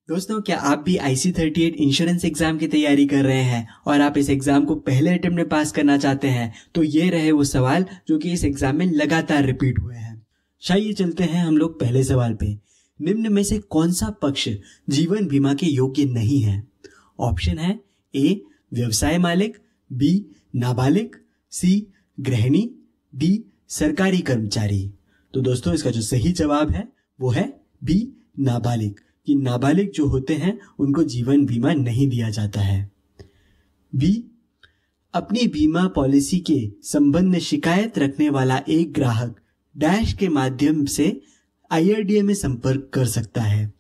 दोस्तों, क्या आप भी IC38 इंश्योरेंस एग्जाम की तैयारी कर रहे हैं और आप इस एग्जाम को पहले अटेम्प्ट में पास करना चाहते हैं? तो ये रहे वो सवाल जो कि इस एग्जाम में लगातार रिपीट हुए हैं। चलिए चलते हैं हम लोग पहले सवाल पे। निम्न में से कौन सा पक्ष जीवन बीमा के योग्य नहीं है? ऑप्शन है ए व्यवसाय मालिक, बी नाबालिग, सी गृहिणी, डी सरकारी कर्मचारी। तो दोस्तों, इसका जो सही जवाब है वो है बी नाबालिग, कि नाबालिग जो होते हैं उनको जीवन बीमा नहीं दिया जाता है। बी अपनी बीमा पॉलिसी के संबंध में शिकायत रखने वाला एक ग्राहक डैश के माध्यम से IRDA में संपर्क कर सकता है।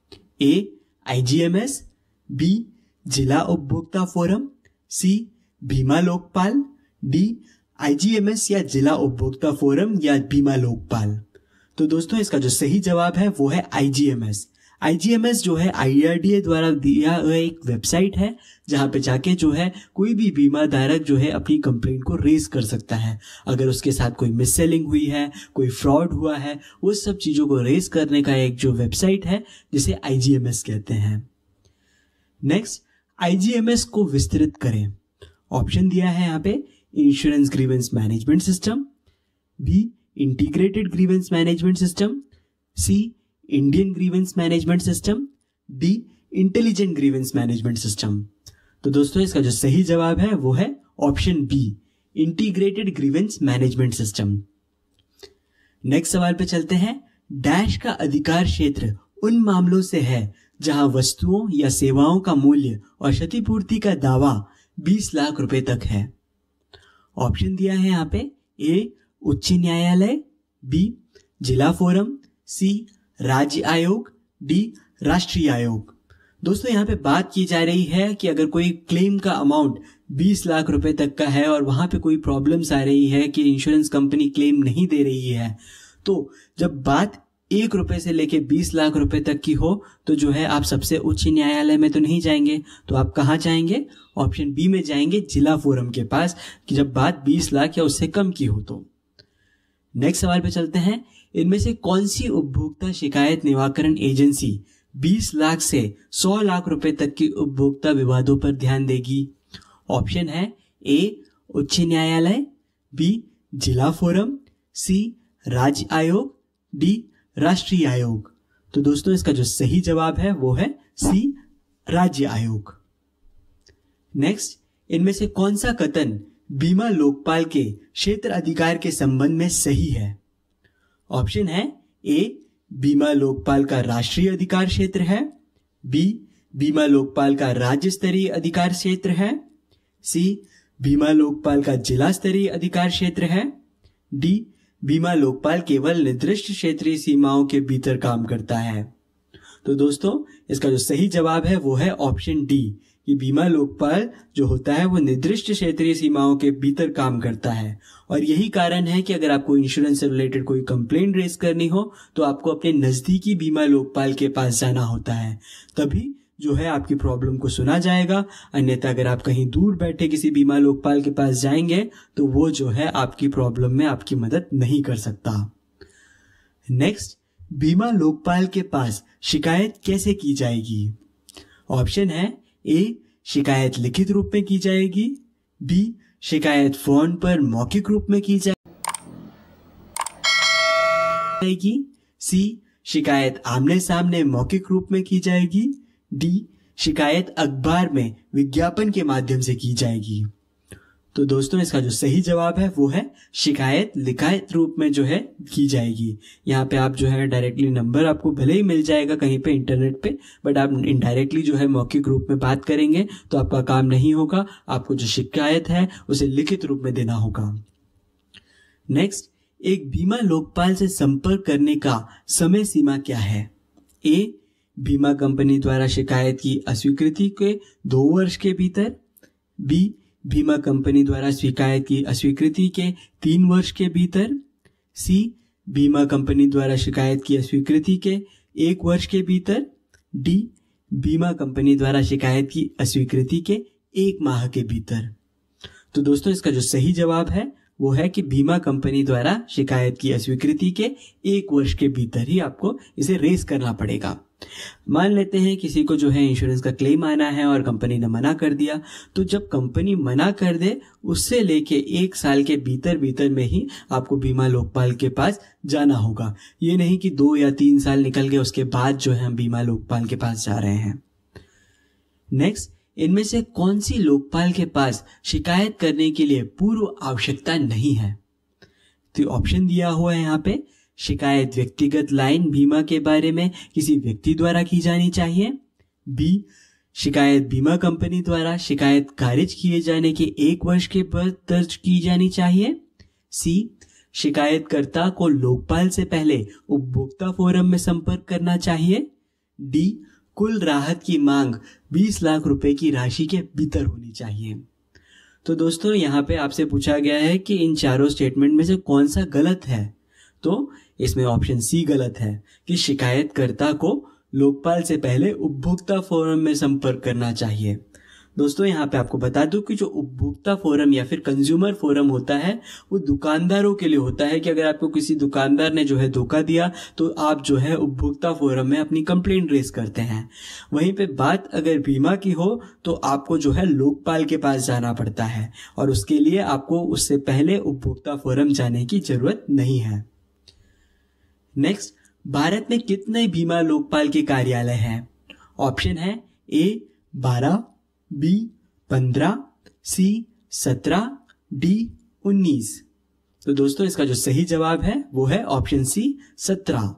ए IGMS, बी जिला उपभोक्ता फोरम, सी बीमा लोकपाल, डी IGMS या जिला उपभोक्ता फोरम या बीमा लोकपाल। तो दोस्तों, इसका जो सही जवाब है वो है IGMS। IGMS जो है IRDA द्वारा दिया हुआ एक वेबसाइट है जहां पे जाके जो है कोई भी बीमा धारक जो है अपनी कंप्लेंट को रेज कर सकता है। अगर उसके साथ कोई मिस सेलिंग हुई है, कोई फ्रॉड हुआ है, वो सब चीजों को रेज करने का एक जो वेबसाइट है जिसे IGMS कहते हैं। नेक्स्ट, IGMS को विस्तृत करें। ऑप्शन दिया है यहाँ पे insurance grievance management system, B integrated grievance management system, C Indian grievance management system, D intelligent grievance management system. तो दोस्तों, इसका जो सही जवाब है वो है option B integrated grievance management system. Next सवाल पे चलते हैं। डैश का अधिकार क्षेत्र उन मामलों से है जहां वस्तुओं या सेवाओं का मूल्य और क्षतिपूर्ति का दावा 20 लाख रुपए तक है। ऑप्शन दिया है यहाँ पे ए उच्च न्यायालय, बी जिला फोरम, सी राज्य आयोग, डी राष्ट्रीय आयोग। दोस्तों, यहाँ पे बात की जा रही है कि अगर कोई क्लेम का अमाउंट 20 लाख रुपए तक का है और वहां पे कोई प्रॉब्लम्स आ रही है कि इंश्योरेंस कंपनी क्लेम नहीं दे रही है, तो जब बात 1 रुपए से लेके 20 लाख रुपए तक की हो तो जो है आप सबसे उच्च न्यायालय में तो नहीं जाएंगे, तो आप कहाँ जाएंगे? ऑप्शन बी में जाएंगे, जिला फोरम के पास, कि जब बात 20 लाख या उससे कम की हो तो। नेक्स्ट सवाल पे चलते हैं। इनमें से कौन सी उपभोक्ता शिकायत निवारण एजेंसी 20 लाख से 100 लाख रुपए तक की उपभोक्ता विवादों पर ध्यान देगी? ऑप्शन है ए उच्च न्यायालय, बी जिला फोरम, सी राज्य आयोग, डी राष्ट्रीय आयोग। तो दोस्तों, इसका जो सही जवाब है वो है सी राज्य आयोग। नेक्स्ट, इनमें से कौन सा कथन बीमा लोकपाल के क्षेत्र अधिकार के संबंध में सही है? ऑप्शन है ए बीमा लोकपाल का राष्ट्रीय अधिकार क्षेत्र है, बी बीमा लोकपाल का राज्य स्तरीय अधिकार क्षेत्र है, सी बीमा लोकपाल का जिला स्तरीय अधिकार क्षेत्र है, डी बीमा लोकपाल केवल निर्दिष्ट क्षेत्रीय सीमाओं के भीतर काम करता है। तो दोस्तों, इसका जो सही जवाब है वो है ऑप्शन डी, कि बीमा लोकपाल जो होता है वो निर्दिष्ट क्षेत्रीय सीमाओं के भीतर काम करता है। और यही कारण है कि अगर आपको इंश्योरेंस से रिलेटेड कोई कंप्लेंट रेज करनी हो तो आपको अपने नजदीकी बीमा लोकपाल के पास जाना होता है, तभी जो है आपकी प्रॉब्लम को सुना जाएगा। अन्यथा अगर आप कहीं दूर बैठे किसी बीमा लोकपाल के पास जाएंगे तो वो जो है आपकी प्रॉब्लम में आपकी मदद नहीं कर सकता। नेक्स्ट, बीमा लोकपाल के पास शिकायत कैसे की जाएगी? ऑप्शन है ए शिकायत लिखित रूप में की जाएगी, बी शिकायत फोन पर मौखिक रूप में की जाएगी, सी शिकायत आमने सामने मौखिक रूप में की जाएगी, डी शिकायत अखबार में विज्ञापन के माध्यम से की जाएगी। तो दोस्तों, इसका जो सही जवाब है वो है शिकायत लिखित रूप में जो है की जाएगी। यहाँ पे आप जो है डायरेक्टली नंबर आपको भले ही मिल जाएगा कहीं पे इंटरनेट पे, बट आप इनडायरेक्टली जो है मौखिक रूप में बात करेंगे तो आपका काम नहीं होगा। आपको जो शिकायत है उसे लिखित रूप में देना होगा। नेक्स्ट, एक बीमा लोकपाल से संपर्क करने का समय सीमा क्या है? ए बीमा कंपनी द्वारा शिकायत की अस्वीकृति के 2 वर्ष के भीतर, बी बीमा कंपनी द्वारा शिकायत की अस्वीकृति के 3 वर्ष के भीतर, सी बीमा कंपनी द्वारा शिकायत की अस्वीकृति के 1 वर्ष के भीतर, डी बीमा कंपनी द्वारा शिकायत की अस्वीकृति के 1 माह के भीतर। तो दोस्तों, इसका जो सही जवाब है वो है कि बीमा कंपनी द्वारा शिकायत की अस्वीकृति के 1 वर्ष के भीतर ही आपको इसे रेज करना पड़ेगा। मान लेते हैं किसी को जो है इंश्योरेंस का क्लेम आना है और कंपनी ने मना कर दिया, तो जब कंपनी मना कर दे उससे लेके 1 साल के भीतर भीतर में ही आपको बीमा लोकपाल के पास जाना होगा। ये नहीं कि 2 या 3 साल निकल गए उसके बाद जो है हम बीमा लोकपाल के पास जा रहे हैं। नेक्स्ट, इनमें से कौन सी लोकपाल के पास शिकायत करने के लिए पूर्व आवश्यकता नहीं है? तो ऑप्शन दिया हुआ है यहाँ पे। शिकायत व्यक्तिगत लाइन बीमा के बारे में किसी व्यक्ति द्वारा की जानी चाहिए। बी, शिकायत बीमा कंपनी द्वारा शिकायत खारिज किए जाने के 1 वर्ष के बाद दर्ज की जानी चाहिए। सी, शिकायतकर्ता को लोकपाल से पहले उपभोक्ता फोरम में संपर्क करना चाहिए। डी, कुल राहत की मांग 20 लाख रुपए की राशि के भीतर होनी चाहिए। तो दोस्तों यहाँ पे आपसे पूछा गया है कि इन चारों स्टेटमेंट में से कौन सा गलत है। तो इसमें ऑप्शन सी गलत है कि शिकायतकर्ता को लोकपाल से पहले उपभोक्ता फोरम में संपर्क करना चाहिए। दोस्तों यहाँ पे आपको बता दूं कि जो उपभोक्ता फोरम या फिर कंज्यूमर फोरम होता है वो दुकानदारों के लिए होता है कि अगर आपको किसी दुकानदार ने जो है धोखा दिया तो आप जो है उपभोक्ता फोरम में अपनी कंप्लेंट रेज करते हैं। वहीं पे बात अगर बीमा की हो तो आपको जो है लोकपाल के पास जाना पड़ता है और उसके लिए आपको उससे पहले उपभोक्ता फोरम जाने की जरूरत नहीं है। नेक्स्ट, भारत में कितने बीमा लोकपाल के कार्यालय हैं? ऑप्शन है ए 12, बी 15, सी 17, डी 19। तो दोस्तों इसका जो सही जवाब है वो है ऑप्शन सी 17।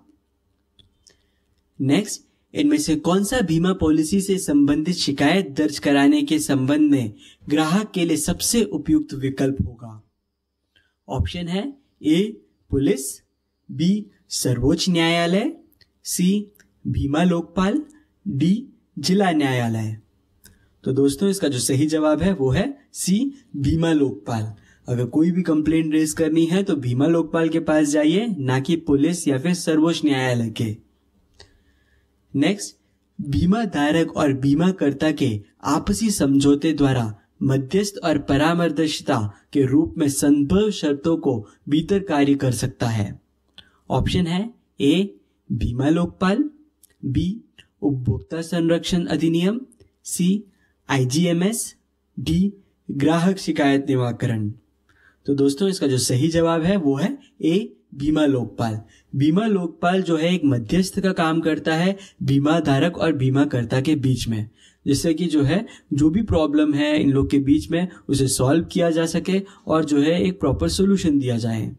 नेक्स्ट, इनमें से कौन सा बीमा पॉलिसी से संबंधित शिकायत दर्ज कराने के संबंध में ग्राहक के लिए सबसे उपयुक्त विकल्प होगा? ऑप्शन है ए पुलिस, बी सर्वोच्च न्यायालय, सी बीमा लोकपाल, डी जिला न्यायालय। तो दोस्तों इसका जो सही जवाब है वो है सी बीमा लोकपाल। अगर कोई भी कंप्लेंट रेज करनी है तो बीमा लोकपाल के पास जाइए, ना कि पुलिस या फिर सर्वोच्च न्यायालय के। नेक्स्ट, बीमा धारक और बीमाकर्ता के आपसी समझौते द्वारा मध्यस्थ और परामर्शदाता के रूप में संभव शर्तों को भीतर कार्य कर सकता है। ऑप्शन है ए बीमा लोकपाल, बी उपभोक्ता संरक्षण अधिनियम, सी IGMS, डी ग्राहक शिकायत निवारण। तो दोस्तों इसका जो सही जवाब है वो है ए बीमा लोकपाल। बीमा लोकपाल जो है एक मध्यस्थ का काम करता है बीमा धारक और बीमाकर्ता के बीच में, जिससे कि जो है जो भी प्रॉब्लम है इन लोग के बीच में उसे सॉल्व किया जा सके और जो है एक प्रॉपर सोल्यूशन दिया जाए।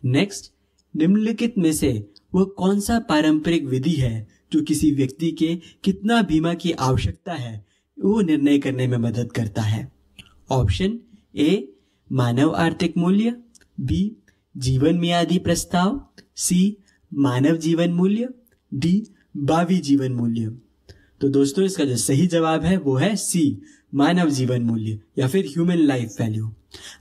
नेक्स्ट, निम्नलिखित में से वह कौन सा पारंपरिक विधि है जो किसी व्यक्ति के कितना बीमा की आवश्यकता है वो निर्णय करने में मदद करता है? ऑप्शन ए मानव आर्थिक मूल्य, बी जीवन मियादी प्रस्ताव, सी मानव जीवन मूल्य, डी भावी जीवन मूल्य। तो दोस्तों इसका जो सही जवाब है वो है सी मानव जीवन मूल्य या फिर ह्यूमन लाइफ वैल्यू।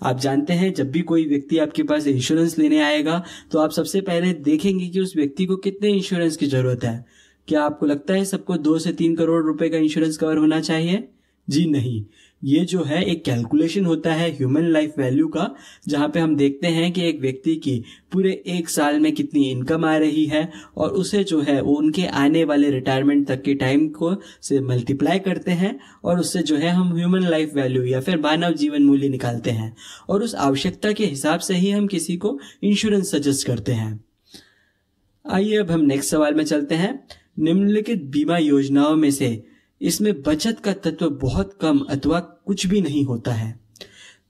आप जानते हैं जब भी कोई व्यक्ति आपके पास इंश्योरेंस लेने आएगा तो आप सबसे पहले देखेंगे कि उस व्यक्ति को कितने इंश्योरेंस की जरूरत है। क्या आपको लगता है सबको 2 से 3 करोड़ रुपए का इंश्योरेंस कवर होना चाहिए? जी नहीं, ये जो है एक कैलकुलेशन होता है ह्यूमन लाइफ वैल्यू का, जहां पे हम देखते हैं कि एक व्यक्ति की पूरे 1 साल में कितनी इनकम आ रही है और उसे जो है वो उनके आने वाले रिटायरमेंट तक के टाइम को से मल्टीप्लाई करते हैं और उससे जो है हम ह्यूमन लाइफ वैल्यू या फिर मानव जीवन मूल्य निकालते हैं और उस आवश्यकता के हिसाब से ही हम किसी को इंश्योरेंस सजेस्ट करते हैं। आइए अब हम नेक्स्ट सवाल में चलते हैं। निम्नलिखित बीमा योजनाओं में से इसमें बचत का तत्व बहुत कम अथवा कुछ भी नहीं होता है।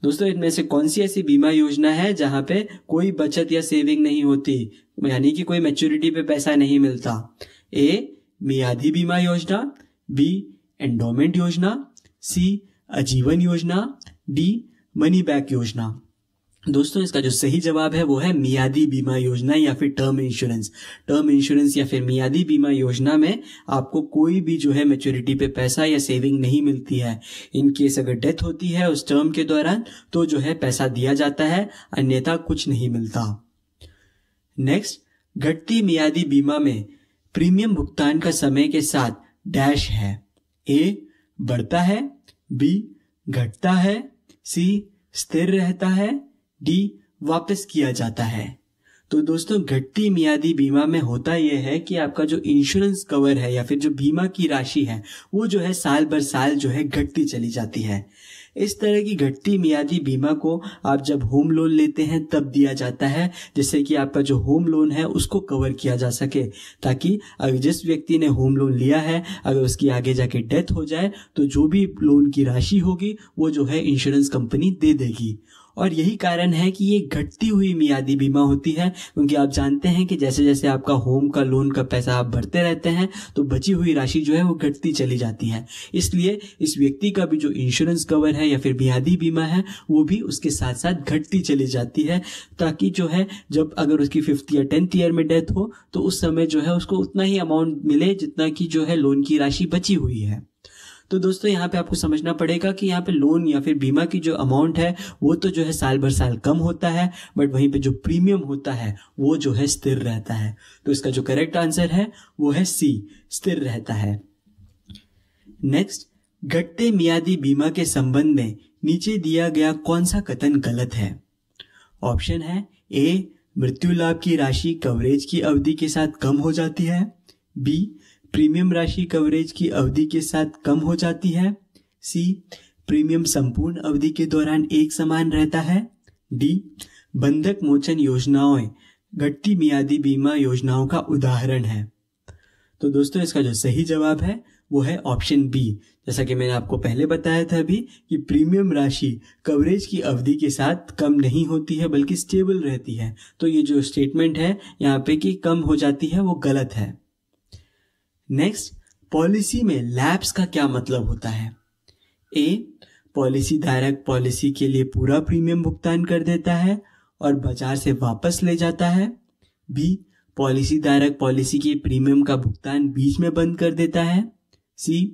दोस्तों इनमें से कौन सी ऐसी बीमा योजना है जहां पे कोई बचत या सेविंग नहीं होती, यानी कि कोई मैच्योरिटी पे पैसा नहीं मिलता? ए मियादी बीमा योजना, बी एंडोमेंट योजना, सी आजीवन योजना, डी मनी बैक योजना। दोस्तों इसका जो सही जवाब है वो है मियादी बीमा योजना या फिर टर्म इंश्योरेंस। टर्म इंश्योरेंस या फिर मियादी बीमा योजना में आपको कोई भी जो है मैच्योरिटी पे पैसा या सेविंग नहीं मिलती है। इन केस अगर डेथ होती है उस टर्म के दौरान तो जो है पैसा दिया जाता है, अन्यथा कुछ नहीं मिलता। नेक्स्ट, घटती मियादी बीमा में प्रीमियम भुगतान का समय के साथ डैश है। ए बढ़ता है, बी घटता है, सी स्थिर रहता है, डी वापस किया जाता है। तो दोस्तों घटती मियादी बीमा में होता यह है कि आपका जो इंश्योरेंस कवर है या फिर जो बीमा की राशि है वो जो है साल भर साल जो है घटती चली जाती है। इस तरह की घटती मियादी बीमा को आप जब होम लोन लेते हैं तब दिया जाता है, जिससे कि आपका जो होम लोन है उसको कवर किया जा सके, ताकि अगर जिस व्यक्ति ने होम लोन लिया है अगर उसकी आगे जाके डेथ हो जाए तो जो भी लोन की राशि होगी वो जो है इंश्योरेंस कंपनी दे देगी। और यही कारण है कि ये घटती हुई मियादी बीमा होती है, क्योंकि आप जानते हैं कि जैसे जैसे आपका होम का लोन का पैसा आप भरते रहते हैं तो बची हुई राशि जो है वो घटती चली जाती है। इसलिए इस व्यक्ति का भी जो इंश्योरेंस कवर है या फिर मियादी बीमा है वो भी उसके साथ साथ घटती चली जाती है, ताकि जो है जब अगर उसकी 5th या 10th ईयर में डेथ हो तो उस समय जो है उसको उतना ही अमाउंट मिले जितना कि जो है लोन की राशि बची हुई है। तो दोस्तों यहाँ पे आपको समझना पड़ेगा कि यहाँ पे लोन या फिर बीमा की जो अमाउंट है वो तो जो है साल भर साल कम होता है, बट वहीं पे जो प्रीमियम होता है वो जो है स्थिर रहता है। तो इसका जो करेक्ट आंसर है वो है सी, स्थिर रहता है। नेक्स्ट, घटते मियादी बीमा के संबंध में नीचे दिया गया कौन सा कथन गलत है? ऑप्शन है ए, मृत्यु लाभ की राशि कवरेज की अवधि के साथ कम हो जाती है। बी, प्रीमियम राशि कवरेज की अवधि के साथ कम हो जाती है। सी, प्रीमियम संपूर्ण अवधि के दौरान एक समान रहता है। डी, बंधक मोचन योजनाएं घटती मियादी बीमा योजनाओं का उदाहरण है। तो दोस्तों इसका जो सही जवाब है वो है ऑप्शन बी। जैसा कि मैंने आपको पहले बताया था अभी कि प्रीमियम राशि कवरेज की अवधि के साथ कम नहीं होती है बल्कि स्टेबल रहती है। तो ये जो स्टेटमेंट है यहाँ पे कि कम हो जाती है वो गलत है। नेक्स्ट, पॉलिसी में लैप्स का क्या मतलब होता है? ए, पॉलिसी धारक पॉलिसी के लिए पूरा प्रीमियम भुगतान कर देता है और बाजार से वापस ले जाता है। बी, पॉलिसी धारक पॉलिसी के प्रीमियम का भुगतान बीच में बंद कर देता है। सी,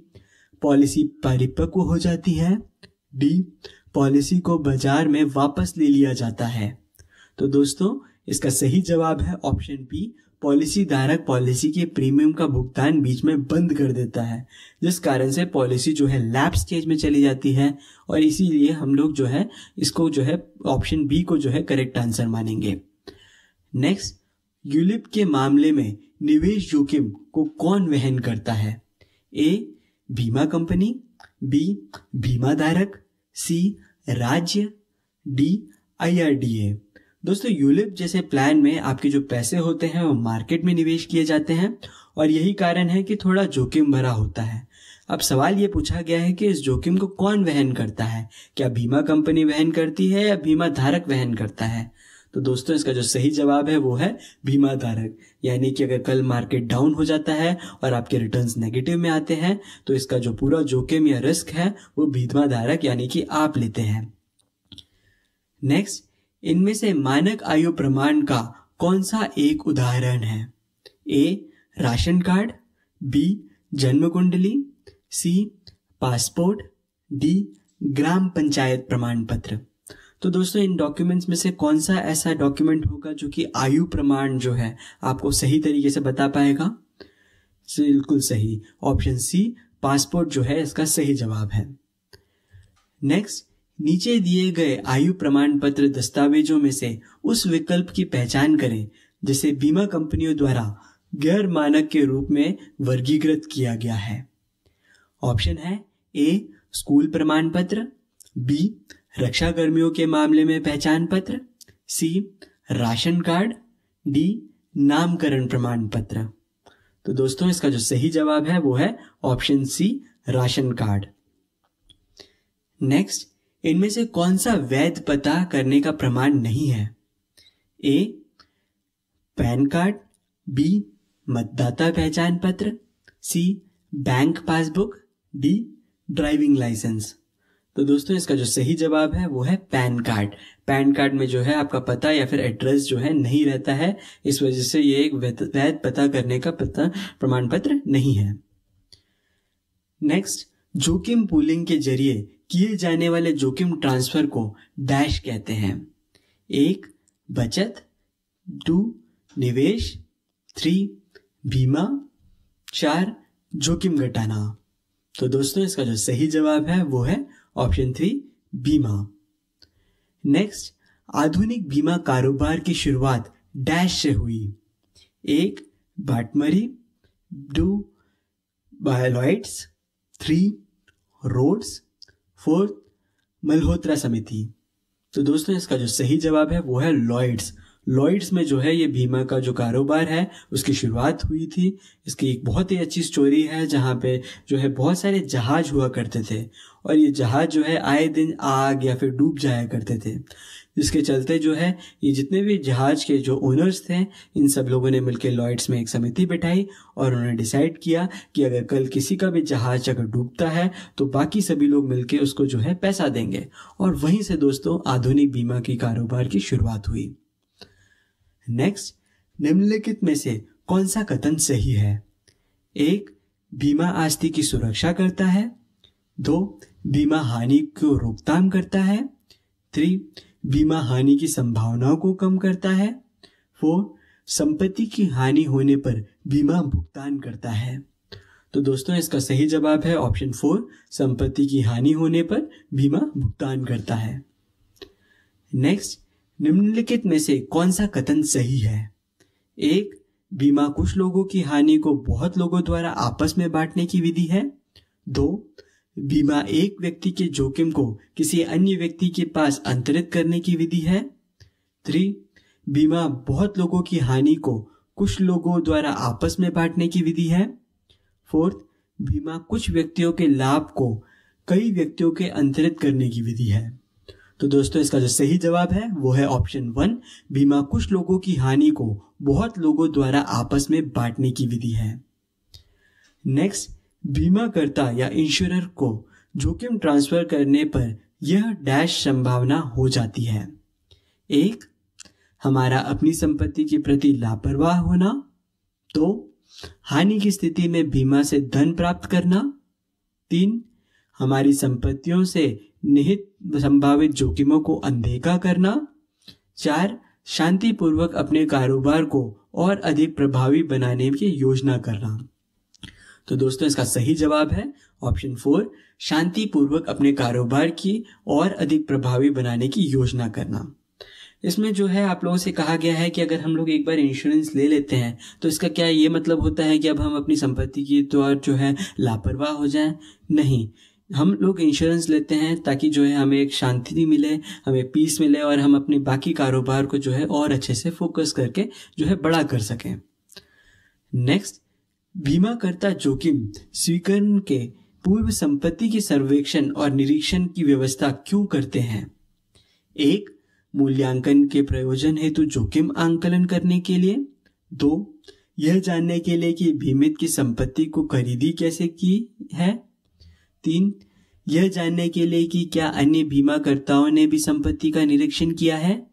पॉलिसी परिपक्व हो जाती है। डी, पॉलिसी को बाजार में वापस ले लिया जाता है। तो दोस्तों इसका सही जवाब है ऑप्शन बी, पॉलिसी धारक पॉलिसी के प्रीमियम का भुगतान बीच में बंद कर देता है, जिस कारण से पॉलिसी जो है लैप्स स्टेज में चली जाती है। और इसीलिए हम लोग जो है इसको जो है ऑप्शन बी को जो है करेक्ट आंसर मानेंगे। नेक्स्ट, यूलिप के मामले में निवेश जोखिम को कौन वहन करता है? ए, बीमा कंपनी। बी, बीमा धारक। सी, राज्य। D, IRDA। दोस्तों यूलिप जैसे प्लान में आपके जो पैसे होते हैं वो मार्केट में निवेश किए जाते हैं और यही कारण है कि थोड़ा जोखिम भरा होता है। अब सवाल ये पूछा गया है कि इस जोखिम को कौन वहन करता है? क्या बीमा कंपनी वहन करती है या बीमा धारक वहन करता है? तो दोस्तों इसका जो सही जवाब है वो है बीमा धारक। यानी कि अगर कल मार्केट डाउन हो जाता है और आपके रिटर्न्स नेगेटिव में आते हैं तो इसका जो पूरा जोखिम या रिस्क है वो बीमा धारक यानी कि आप लेते हैं। नेक्स्ट, इनमें से मानक आयु प्रमाण का कौन सा एक उदाहरण है? ए, राशन कार्ड। बी, जन्म कुंडली। सी, पासपोर्ट। डी, ग्राम पंचायत प्रमाण पत्र। तो दोस्तों इन डॉक्यूमेंट्स में से कौन सा ऐसा डॉक्यूमेंट होगा जो कि आयु प्रमाण जो है आपको सही तरीके से बता पाएगा? बिल्कुल सही, ऑप्शन सी, पासपोर्ट जो है इसका सही जवाब है। नेक्स्ट, नीचे दिए गए आयु प्रमाण पत्र दस्तावेजों में से उस विकल्प की पहचान करें जिसे बीमा कंपनियों द्वारा गैर मानक के रूप में वर्गीकृत किया गया है। ऑप्शन है ए, स्कूल प्रमाण पत्र। बी, रक्षा कर्मियों के मामले में पहचान पत्र। सी, राशन कार्ड। डी, नामकरण प्रमाण पत्र। तो दोस्तों इसका जो सही जवाब है वो है option C, ration card. Next, इनमें से कौन सा वैध पता करने का प्रमाण नहीं है? ए, पैन कार्ड। बी, मतदाता पहचान पत्र। C, bank passbook. D, driving licence. तो दोस्तों इसका जो सही जवाब है वो है पैन कार्ड। पैन कार्ड में जो है आपका पता या फिर एड्रेस जो है नहीं रहता है, इस वजह से ये एक वैध पता करने का प्रमाण पत्र नहीं है। नेक्स्ट, जोखिम पूलिंग के जरिए किए जाने वाले जोखिम ट्रांसफर को डैश कहते हैं। 1, बचत। 2, निवेश। 3, बीमा। 4, जोखिम घटाना। तो दोस्तों इसका जो सही जवाब है वो है ऑप्शन 3, बीमा। नेक्स्ट, आधुनिक बीमा कारोबार की शुरुआत डैश से हुई। 1 बाटमरी, 2 बायलॉइड्स, 3 रोड्स, 4 मल्होत्रा समिति। तो दोस्तों इसका जो सही जवाब है वो है लॉयड्स। लॉयड्स में जो है ये बीमा का जो कारोबार है उसकी शुरुआत हुई थी। इसकी एक बहुत ही अच्छी स्टोरी है जहाँ पे जो है बहुत सारे जहाज हुआ करते थे और ये जहाज जो है आए दिन आग या फिर डूब जाया करते थे, जिसके चलते जो है ये जितने भी जहाज के जो ओनर्स थे इन सब लोगों ने मिलकर लॉयड्स में एक समिति बिठाई और उन्होंने डिसाइड किया कि अगर कल किसी का भी जहाज अगर डूबता है तो बाकी सभी लोग मिलकर उसको जो है पैसा देंगे। और वहीं से दोस्तों आधुनिक बीमा की कारोबार की शुरुआत हुई। नेक्स्ट, निम्नलिखित में से कौन सा कथन सही है? 1 बीमा आस्ति की सुरक्षा करता है, 2 बीमा हानि को रोकथाम करता है, 3 बीमा हानि की संभावनाओं को कम करता है, 4 संपत्ति की हानि होने पर बीमा भुगतान करता है। तो दोस्तों इसका सही जवाब है ऑप्शन 4, संपत्ति की हानि होने पर बीमा भुगतान करता है। नेक्स्ट, निम्नलिखित में से कौन सा कथन सही है? 1 बीमा कुछ लोगों की हानि को बहुत लोगों द्वारा आपस में बांटने की विधि है, 2 बीमा एक व्यक्ति के जोखिम को किसी अन्य व्यक्ति के पास अंतरित करने की विधि है, 3 बीमा बहुत लोगों की हानि को कुछ लोगों द्वारा आपस में बांटने की विधि है, 4 बीमा कुछ व्यक्तियों के लाभ को कई व्यक्तियों के अंतरित करने की विधि है। तो दोस्तों इसका जो सही जवाब है वो है ऑप्शन 1, बीमा कुछ लोगों की हानि को बहुत लोगों द्वारा आपस में बांटने की विधि है। नेक्स्ट, बीमाकर्ता या इंश्योरर को जोखिम ट्रांसफर करने पर यह डैश संभावना हो जाती है। 1 हमारा अपनी संपत्ति के प्रति लापरवाह होना, 2 हानि की स्थिति में बीमा से धन प्राप्त करना, 3 हमारी संपत्तियों से निहित संभावित जोखिमों को अनदेखा करना, 4 शांतिपूर्वक अपने कारोबार को और अधिक प्रभावी बनाने की योजना करना। तो दोस्तों इसका सही जवाब है ऑप्शन 4, शांतिपूर्वक अपने कारोबार की और अधिक प्रभावी बनाने की योजना करना। इसमें जो है आप लोगों से कहा गया है कि अगर हम लोग एक बार इंश्योरेंस ले लेते हैं तो इसका क्या ये मतलब होता है कि अब हम अपनी संपत्ति की तो जो है लापरवाह हो जाएं? नहीं, हम लोग इंश्योरेंस लेते हैं ताकि जो है हमें एक शांति मिले, हमें पीस मिले और हम अपने बाकी कारोबार को जो है और अच्छे से फोकस करके जो है बड़ा कर सकें। नेक्स्ट, बीमाकर्ता जोखिम स्वीकरण के पूर्व संपत्ति के सर्वेक्षण और निरीक्षण की व्यवस्था क्यों करते हैं? 1 मूल्यांकन के प्रयोजन हेतु जोखिम आंकलन करने के लिए, 2 यह जानने के लिए कि बीमित की संपत्ति को खरीदी कैसे की है, 3 यह जानने के लिए कि क्या अन्य बीमाकर्ताओं ने भी संपत्ति का निरीक्षण किया है,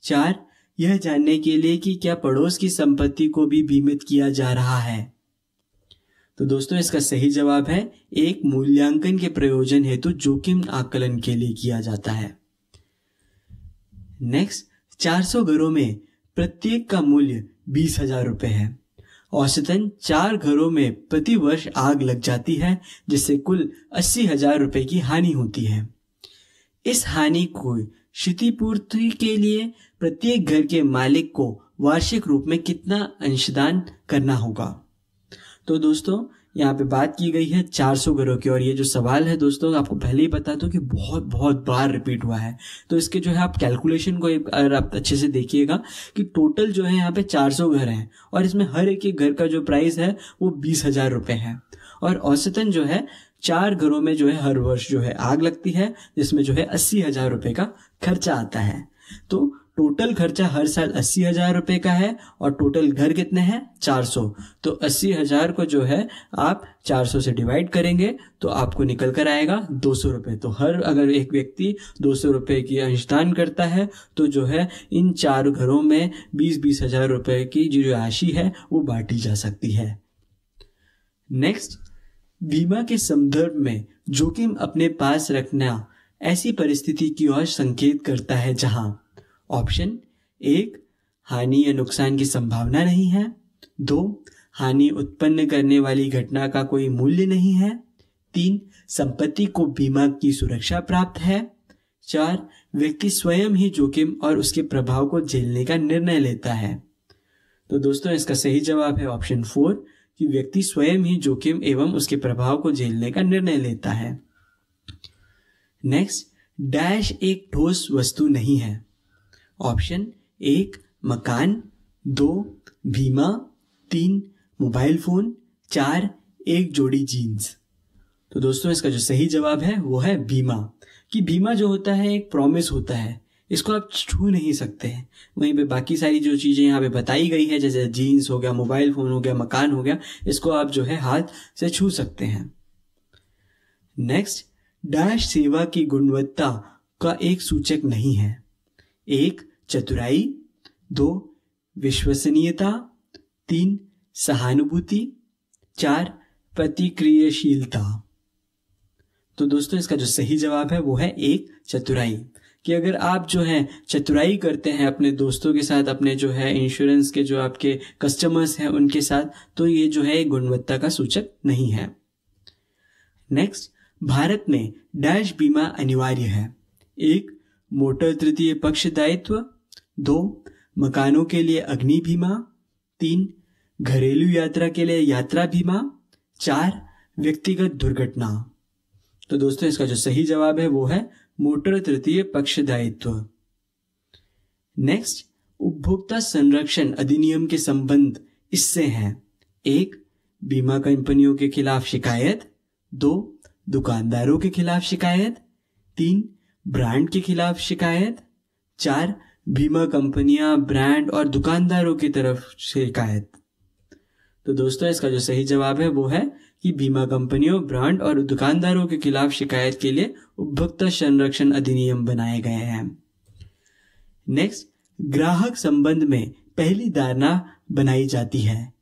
4 यह जानने के लिए कि क्या पड़ोस की संपत्ति को भी बीमित किया जा रहा है। तो दोस्तों इसका सही जवाब है 1 मूल्यांकन के प्रयोजन हेतु जोखिम आकलन के लिए किया जाता है। नेक्स्ट, 400 घरों में प्रत्येक का मूल्य 20,000 रुपए है। औसतन 4 घरों में प्रति वर्ष आग लग जाती है जिससे कुल 80,000 रुपए की हानि होती है। इस हानि को क्षतिपूर्ति के लिए प्रत्येक घर के मालिक को वार्षिक रूप में कितना अंशदान करना होगा? तो दोस्तों यहाँ पे बात की गई है 400 घरों की और ये जो सवाल है दोस्तों आपको पहले ही पता था कि बहुत बार रिपीट हुआ है। तो इसके जो है आप कैलकुलेशन को अगर आप अच्छे से देखिएगा कि टोटल जो है यहाँ पे 400 घर हैं और इसमें हर एक घर का जो प्राइस है वो 20,000 रुपए है और औसतन जो है 4 घरों में जो है हर वर्ष जो है आग लगती है जिसमें जो है 80,000 रुपए का खर्चा आता है। तो टोटल खर्चा हर साल 80,000 रुपए का है और टोटल घर कितने हैं 400। तो 80,000 को जो है आप 400 से डिवाइड करेंगे तो आपको निकल कर आएगा 200 रुपए। तो हर अगर एक व्यक्ति 200 रुपए की अंशदान करता है तो जो है इन 4 घरों में 20,000 रुपए की जो राशि है वो बांटी जा सकती है। नेक्स्ट, बीमा के संदर्भ में जोखिम अपने पास रखना ऐसी परिस्थिति की ओर संकेत करता है जहां ऑप्शन 1 हानि या नुकसान की संभावना नहीं है, 2 हानि उत्पन्न करने वाली घटना का कोई मूल्य नहीं है, 3 संपत्ति को बीमा की सुरक्षा प्राप्त है, 4 व्यक्ति स्वयं ही जोखिम और उसके प्रभाव को झेलने का निर्णय लेता है। तो दोस्तों इसका सही जवाब है ऑप्शन 4 कि व्यक्ति स्वयं ही जोखिम एवं उसके प्रभाव को झेलने का निर्णय लेता है। नेक्स्ट, डैश एक ठोस वस्तु नहीं है। ऑप्शन 1 मकान, 2 बीमा, 3 मोबाइल फोन, 4 एक जोड़ी जीन्स। तो दोस्तों इसका जो सही जवाब है वो है बीमा। कि बीमा जो होता है एक प्रॉमिस होता है, इसको आप छू नहीं सकते हैं। वहीं पे बाकी सारी जो चीज़ें यहाँ पे बताई गई है जैसे जीन्स हो गया, मोबाइल फोन हो गया, मकान हो गया, इसको आप जो है हाथ से छू सकते हैं। नेक्स्ट, डैश सेवा की गुणवत्ता का एक सूचक नहीं है। 1 चतुराई, 2 विश्वसनीयता, 3 सहानुभूति, 4 प्रतिक्रियाशीलता। तो दोस्तों इसका जो सही जवाब है वो है 1 चतुराई। कि अगर आप जो है चतुराई करते हैं अपने दोस्तों के साथ, अपने जो है इंश्योरेंस के जो आपके कस्टमर्स हैं उनके साथ, तो ये जो है गुणवत्ता का सूचक नहीं है। नेक्स्ट, भारत में डैश बीमा अनिवार्य है। 1 मोटर तृतीय पक्ष दायित्व, 2 मकानों के लिए अग्नि बीमा, 3 घरेलू यात्रा के लिए यात्रा बीमा, 4 व्यक्तिगत दुर्घटना। तो दोस्तों इसका जो सही जवाब है वो है मोटर तृतीय पक्ष दायित्व। नेक्स्ट, उपभोक्ता संरक्षण अधिनियम के संबंध इससे हैं। 1 बीमा कंपनियों के खिलाफ शिकायत, 2 दुकानदारों के खिलाफ शिकायत, 3 ब्रांड के खिलाफ शिकायत, 4 बीमा कंपनियां ब्रांड और दुकानदारों की तरफ शिकायत। तो दोस्तों इसका जो सही जवाब है वो है कि बीमा कंपनियों, ब्रांड और दुकानदारों के खिलाफ शिकायत के लिए उपभोक्ता संरक्षण अधिनियम बनाए गए हैं। नेक्स्ट, ग्राहक संबंध में पहली धारणा बनाई जाती है।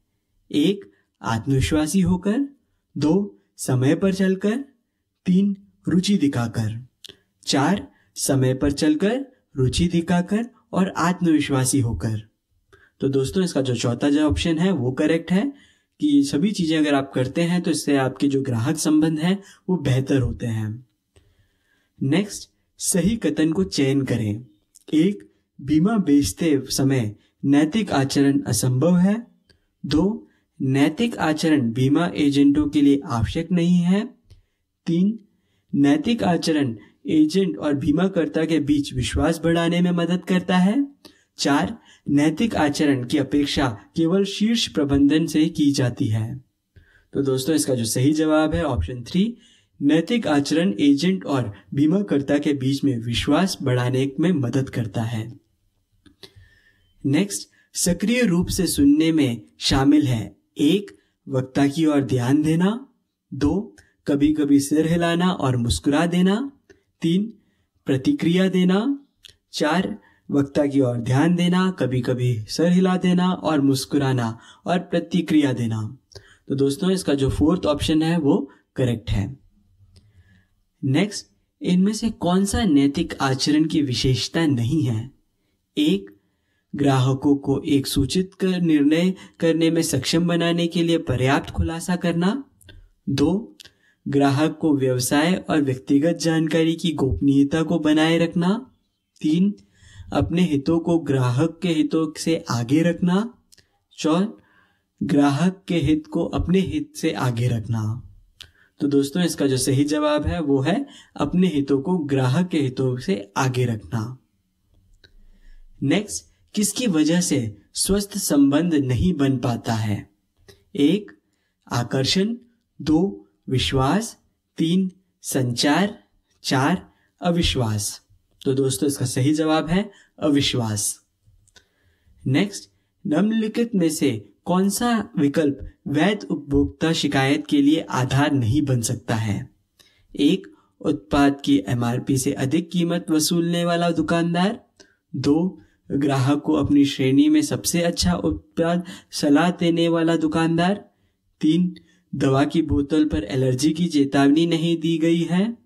1 आत्मविश्वासी होकर, 2 समय पर चलकर, 3 रुचि दिखाकर, 4 समय पर चलकर, रुचि दिखाकर और आत्मविश्वासी होकर। तो दोस्तों इसका जो चौथा जो ऑप्शन है वो करेक्ट है कि सभी चीजें अगर आप करते हैं तो इससे आपके जो ग्राहक संबंध हैं वो बेहतर होते हैं। नेक्स्ट, सही कथन को चयन करें। 1 बीमा बेचते समय नैतिक आचरण असंभव है, 2 नैतिक आचरण बीमा एजेंटों के लिए आवश्यक नहीं है, 3 नैतिक आचरण एजेंट और बीमाकर्ता के बीच विश्वास बढ़ाने में मदद करता है, 4 नैतिक आचरण की अपेक्षा केवल शीर्ष प्रबंधन से की जाती है। तो दोस्तों इसका जो सही जवाब है ऑप्शन 3 नैतिक आचरण एजेंट और बीमाकर्ता के बीच में विश्वास बढ़ाने में मदद करता है। नेक्स्ट, सक्रिय रूप से सुनने में शामिल है। 1 वक्ता की ओर ध्यान देना, 2 कभी कभी सिर हिलाना और मुस्कुरा देना, 3 प्रतिक्रिया देना, 4 वक्ता की ओर ध्यान देना, कभी कभी सर हिला देना और मुस्कुराना और प्रतिक्रिया देना। तो दोस्तों इसका जो 4th ऑप्शन है वो करेक्ट है। नेक्स्ट, इनमें से कौन सा नैतिक आचरण की विशेषता नहीं है? 1 ग्राहकों को एक सूचित कर निर्णय करने में सक्षम बनाने के लिए पर्याप्त खुलासा करना, 2 ग्राहक को व्यवसाय और व्यक्तिगत जानकारी की गोपनीयता को बनाए रखना, 3 अपने हितों को ग्राहक के हितों से आगे रखना, 4 ग्राहक के हित को अपने हित से आगे रखना। तो दोस्तों इसका जो सही जवाब है वो है अपने हितों को ग्राहक के हितों से आगे रखना। नेक्स्ट, किसकी वजह से स्वस्थ संबंध नहीं बन पाता है? 1 आकर्षण, 2 विश्वास, 3 संचार, 4 अविश्वास। तो दोस्तों इसका सही जवाब है अविश्वास। नेक्स्ट, निम्नलिखित में से कौन सा विकल्प वैध उपभोक्ता शिकायत के लिए आधार नहीं बन सकता है? 1 उत्पाद की MRP से अधिक कीमत वसूलने वाला दुकानदार, 2 ग्राहक को अपनी श्रेणी में सबसे अच्छा उत्पाद सलाह देने वाला दुकानदार, 3 दवा की बोतल पर एलर्जी की चेतावनी नहीं दी गई है,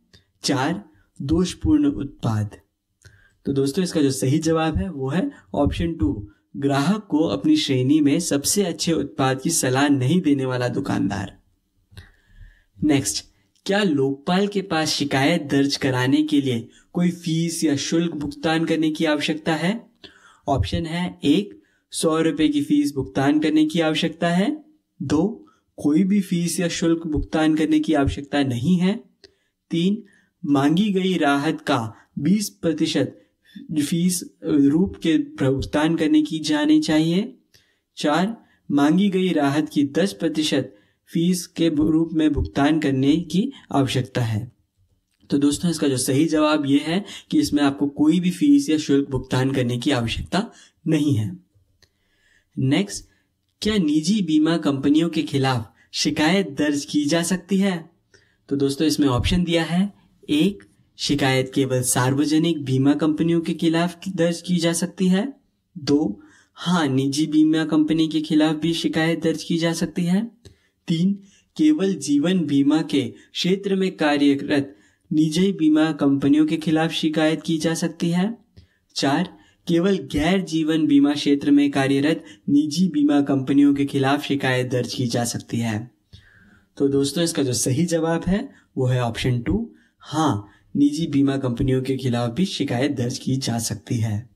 4 दोषपूर्ण उत्पाद। तो दोस्तों इसका जो सही जवाब है वो है ऑप्शन 2 ग्राहक को अपनी श्रेणी में सबसे अच्छे उत्पाद की सलाह नहीं देने वाला दुकानदार। नेक्स्ट, क्या लोकपाल के पास शिकायत दर्ज कराने के लिए कोई फीस या शुल्क भुगतान करने की आवश्यकता है? ऑप्शन है 1, 100 रुपए की फीस भुगतान करने की आवश्यकता है। 2, कोई भी फीस या शुल्क भुगतान करने की आवश्यकता नहीं है। 3, मांगी गई राहत का 20% फीस रूप के भुगतान करने की जानी चाहिए। 4, मांगी गई राहत की 10% फीस के रूप में भुगतान करने की आवश्यकता है। तो दोस्तों इसका जो सही जवाब ये है कि इसमें आपको कोई भी फीस या शुल्क भुगतान करने की आवश्यकता नहीं है। नेक्स्ट, क्या निजी बीमा कंपनियों के खिलाफ शिकायत दर्ज की जा सकती है? तो दोस्तों इसमें ऑप्शन दिया है 1, शिकायत केवल सार्वजनिक बीमा कंपनियों के खिलाफ दर्ज की जा सकती है। 2, हाँ निजी बीमा कंपनी के खिलाफ भी शिकायत दर्ज की जा सकती है। 3, केवल जीवन बीमा के क्षेत्र में कार्यरत निजी बीमा कंपनियों के खिलाफ शिकायत की जा सकती है। 4, केवल गैर जीवन बीमा क्षेत्र में कार्यरत निजी बीमा कंपनियों के खिलाफ शिकायत दर्ज की जा सकती है। तो दोस्तों इसका जो सही जवाब है वो है ऑप्शन 2, हाँ निजी बीमा कंपनियों के खिलाफ भी शिकायत दर्ज की जा सकती है।